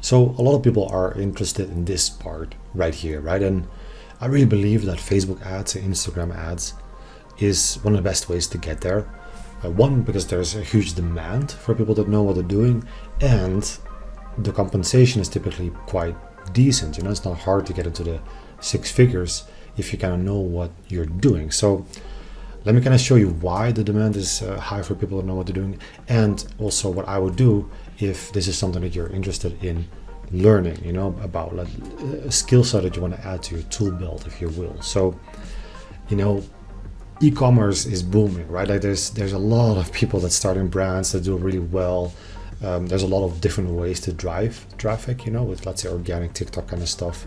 So a lot of people are interested in this part right here, right? And I really believe that Facebook ads and Instagram ads is one of the best ways to get there. One, because there's a huge demand for people that know what they're doing, and the compensation is typically quite decent. It's not hard to get into the six figures if you kind of know what you're doing. So let me kind of show you why the demand is high for people that know what they're doing, and also what I would do if this is something that you're interested in learning, about like a skill set that you want to add to your tool belt, if you will. So, e-commerce is booming, right? Like there's a lot of people that starting brands that do really well. There's a lot of different ways to drive traffic, with, let's say, organic TikTok kind of stuff.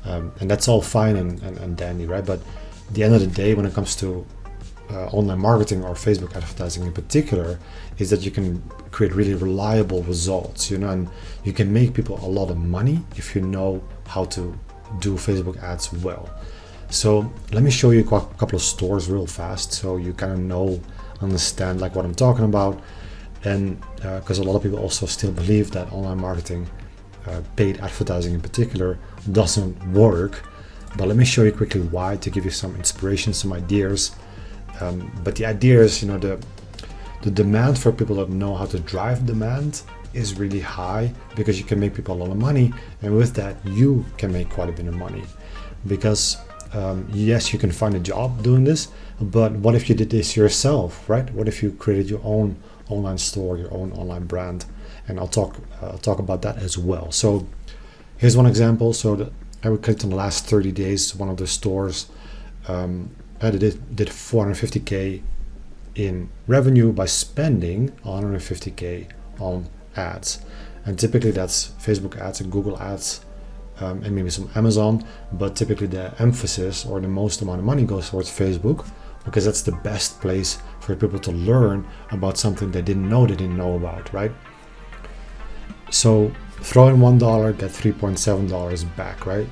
And that's all fine and dandy, right? But at the end of the day, when it comes to online marketing or Facebook advertising in particular, is that you can create really reliable results, and you can make people a lot of money if you know how to do Facebook ads well. So let me show you a couple of stores real fast, so you kind of understand like what I'm talking about. And because a lot of people also still believe that online marketing, paid advertising in particular, doesn't work. But let me show you quickly why, to give you some inspiration, some ideas. But the idea is, the demand for people that know how to drive demand is really high, because you can make people a lot of money, and with that you can make quite a bit of money. Because yes, you can find a job doing this, but what if you did this yourself, right? What if you created your own online store, your own online brand? And I'll talk about that as well. So here's one example. So I clicked on the last 30 days, one of the stores did 450K in revenue by spending 150K on ads. And typically that's Facebook ads and Google ads, and maybe some Amazon, but typically the emphasis or the most amount of money goes towards Facebook, because that's the best place for people to learn about something they didn't know about, right? So throw in $1, get $3.7 back, right?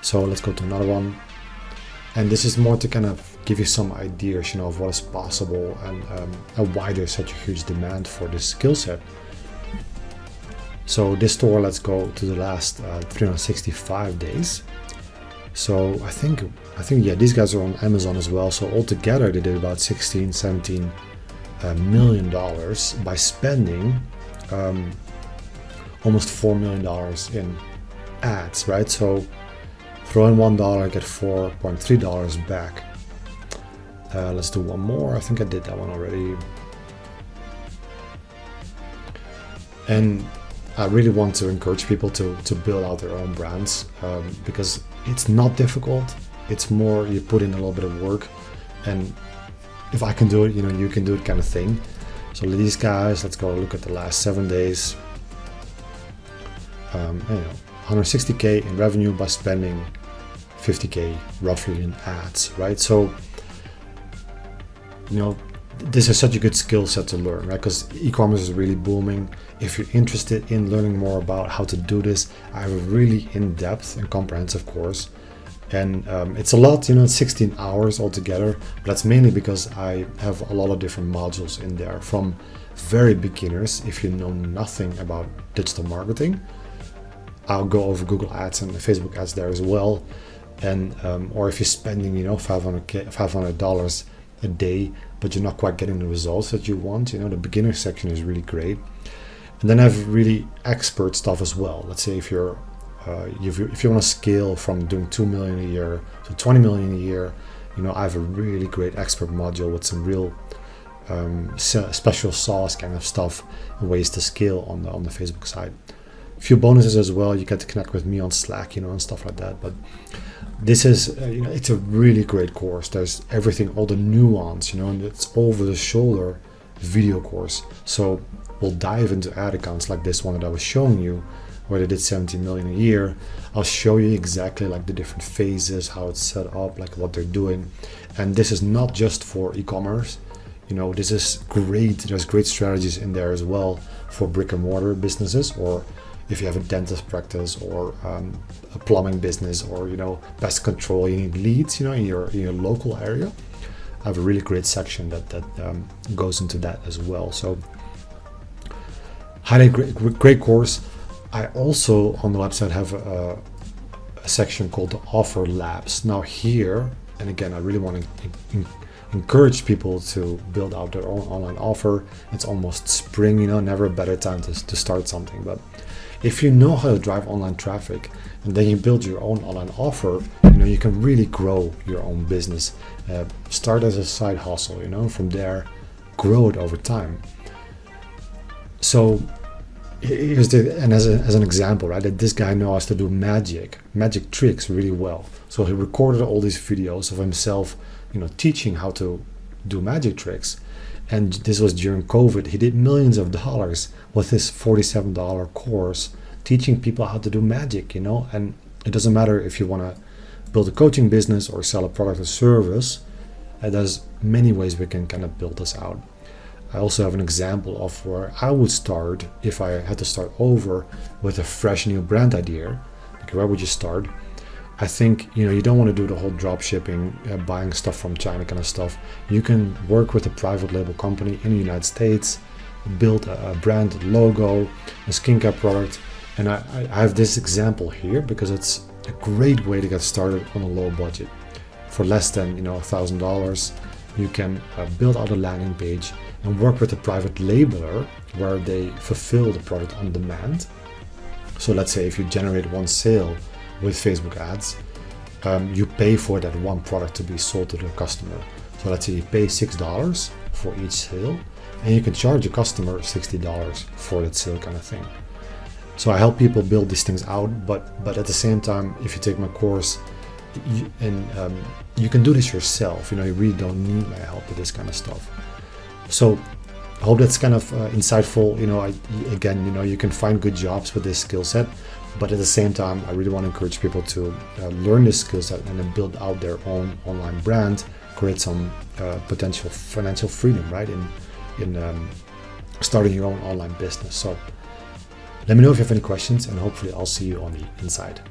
So let's go to another one. And this is more to kind of give you some ideas, of what is possible, and why there's such a huge demand for this skill set. So this store, let's go to the last 365 days. So I think yeah, these guys are on Amazon as well. So altogether they did about 17 million dollars by spending almost $4 million in ads, right? So throw in $1, get $4.3 back. Let's do one more. I think I did that one already. And I really want to encourage people to build out their own brands, because it's not difficult. It's more you put in a little bit of work, and if I can do it, you can do it kind of thing. So these guys, let's go look at the last 7 days. 160K in revenue by spending 50K roughly in ads, right? So this is such a good skill set to learn, right? Because e-commerce is really booming. If you're interested in learning more about how to do this, I have a really in-depth and comprehensive course, and it's a lot, 16 hours altogether. But that's mainly because I have a lot of different modules in there, from very beginners, if you know nothing about digital marketing. I'll go over Google ads and Facebook ads there as well, and or if you're spending $500 a day, but you're not quite getting the results that you want, the beginner section is really great. And then I have really expert stuff as well. Let's say if you want to scale from doing 2 million a year to 20 million a year, I have a really great expert module with some real special sauce kind of stuff and ways to scale on the Facebook side. A few bonuses as well. You get to connect with me on Slack, and stuff like that. But this is, it's a really great course. There's everything, all the nuance, and it's over the shoulder video course. So we'll dive into ad accounts like this one that I was showing you, where they did 17 million a year. I'll show you exactly like the different phases, how it's set up, like what they're doing. And this is not just for e-commerce. This is great. There's great strategies in there as well for brick and mortar businesses, or if you have a dentist practice or a plumbing business, or pest control, you need leads, in your local area. I have a really great section that goes into that as well. So highly great course. I also on the website have a section called the Offer Labs. Now here, and again, I really want to encourage people to build out their own online offer. It's almost spring, never a better time to start something. But if you know how to drive online traffic and then you build your own online offer, you can really grow your own business. Start as a side hustle, from there, grow it over time. So here's as an example, right? That this guy knows to do magic tricks really well. So he recorded all these videos of himself, teaching how to do magic tricks. And this was during COVID. He did millions of dollars with his $47 course, teaching people how to do magic, And it doesn't matter if you want to build a coaching business or sell a product or service. There's many ways we can kind of build this out. I also have an example of where I would start if I had to start over with a fresh new brand idea. Like, where would you start? I think, you don't want to do the whole drop shipping, buying stuff from China kind of stuff. You can work with a private label company in the United States, build a brand logo, a skincare product. And I have this example here because it's a great way to get started on a low budget. For less than, $1,000, you can build out a landing page and work with a private labeler where they fulfill the product on demand. So let's say if you generate one sale with Facebook ads, you pay for that one product to be sold to the customer. So let's say you pay $6 for each sale and you can charge a customer $60 for that sale kind of thing. So I help people build these things out, but at the same time, if you take my course, you can do this yourself. You really don't need my help with this kind of stuff. So I hope that's kind of insightful. You can find good jobs with this skill set, but at the same time, I really want to encourage people to learn this skill set and then build out their own online brand, create some potential financial freedom, right? In starting your own online business. So let me know if you have any questions, and hopefully I'll see you on the inside.